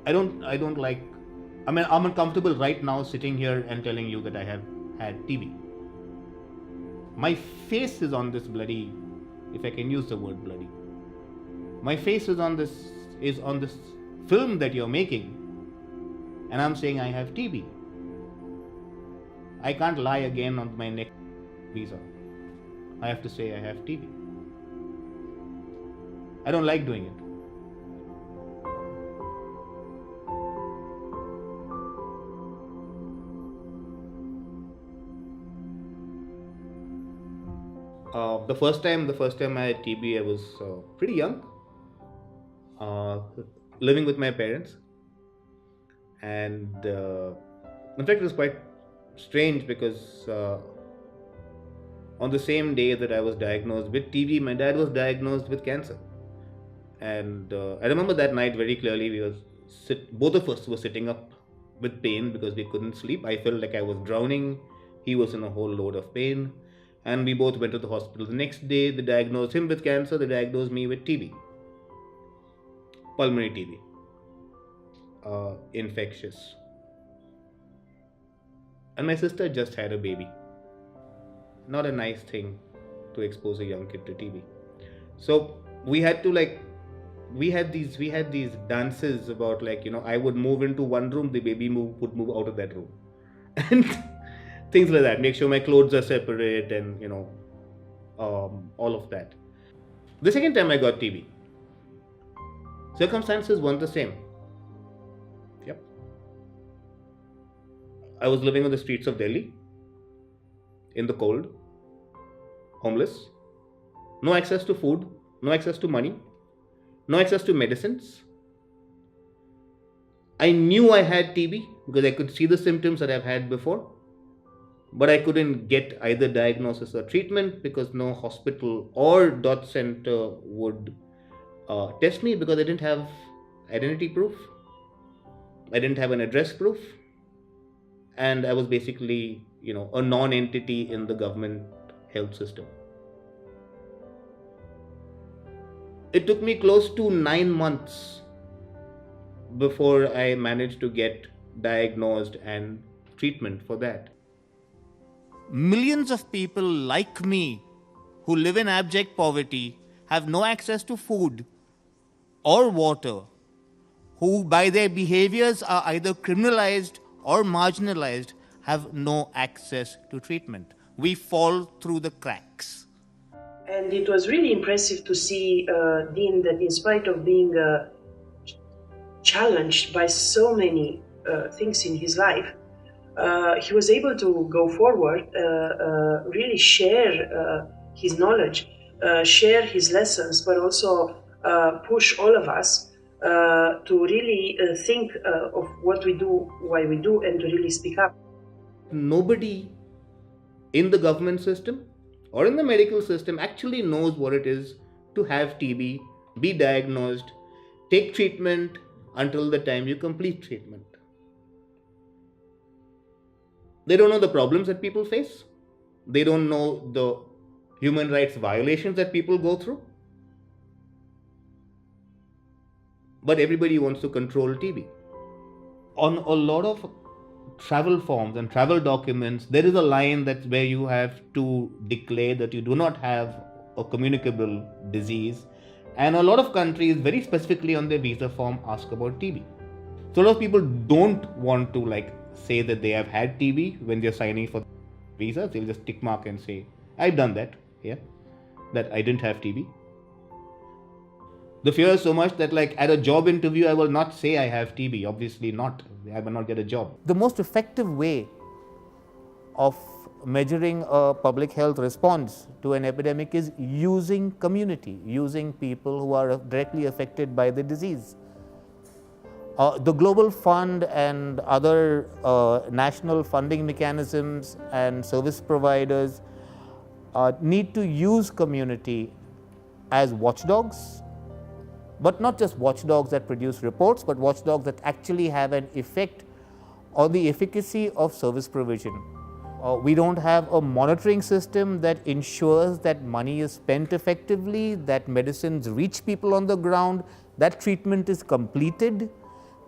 I don't like. I mean, I'm uncomfortable right now sitting here and telling you that I have had TB. My face is on this bloody, if I can use the word bloody. My face is on this film that you're making, and I'm saying I have TB. I can't lie again on my next visa. I have to say I have TB. I don't like doing it. The first time I had TB, I was pretty young, uh, living with my parents, and in fact, it was quite strange because on the same day that I was diagnosed with TB, my dad was diagnosed with cancer, and I remember that night very clearly. Both of us were sitting up with pain because we couldn't sleep. I felt like I was drowning. He was in a whole load of pain, and we both went to the hospital. The next day, they diagnosed him with cancer. They diagnosed me with TB, pulmonary TB, infectious. And my sister just had a baby. Not a nice thing to expose a young kid to TB. So we had to like we had these dances about, like, I would move into one room, the baby would move out of that room, and things like that. Make sure my clothes are separate, and all of that. The second time I got TB, circumstances weren't the same. Yep, I was living on the streets of Delhi in the cold, homeless, no access to food, no access to money, no access to medicines. I knew I had TB because I could see the symptoms that I've had before, but I couldn't get either diagnosis or treatment because no hospital or dot center would test me because I didn't have identity proof, I didn't have an address proof, and I was basically, a non entity in the government health system. It took me close to 9 months before I managed to get diagnosed and treatment for that. Millions of people like me who live in abject poverty have no access to food or water, who by their behaviors are either criminalized or marginalized, have no access to treatment. We fall through the cracks. And it was really impressive to see Dean that, in spite of being challenged by so many things in his life, he was able to go forward, really share his knowledge, share his lessons, but also push all of us to really think of what we do, why we do, and to really speak up. Nobody in the government system or in the medical system actually knows what it is to have TB, be diagnosed, take treatment until the time you complete treatment. They don't know the problems that people face. They don't know the human rights violations that people go through. But everybody wants to control TB. On a lot of travel forms and travel documents, there is a line that's where you have to declare that you do not have a communicable disease. And a lot of countries, very specifically on their visa form, ask about TB. So a lot of people don't want to say that they have had TB when they're signing for visas. They'll just tick mark and say, I've done that, yeah, that I didn't have TB. The fear is so much that at a job interview, I will not say I have TB. Obviously not. I will not get a job. The most effective way of measuring a public health response to an epidemic is using community, using people who are directly affected by the disease. The Global Fund and other national funding mechanisms and service providers need to use community as watchdogs, but not just watchdogs that produce reports, but watchdogs that actually have an effect on the efficacy of service provision. We don't have a monitoring system that ensures that money is spent effectively, that medicines reach people on the ground, that treatment is completed,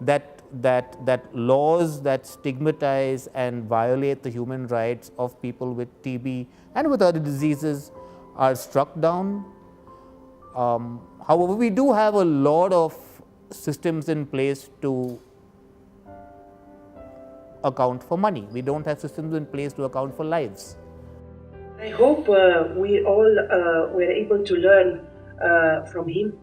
that laws that stigmatize and violate the human rights of people with TB and with other diseases are struck down. However, we do have a lot of systems in place to account for money. We don't have systems in place to account for lives. I hope we all were able to learn from him,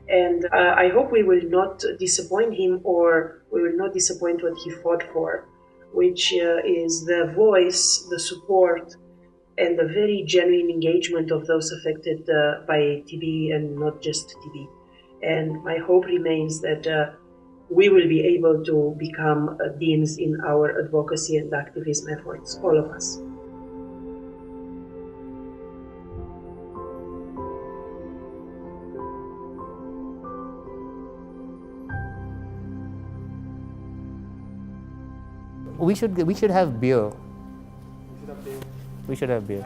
and I hope we will not disappoint him, or we will not disappoint what he fought for, which is the voice, the support, and the very genuine engagement of those affected by TB, and not just TB. And my hope remains that we will be able to become deans in our advocacy and activism efforts, all of us. We should have beer. We should have beer.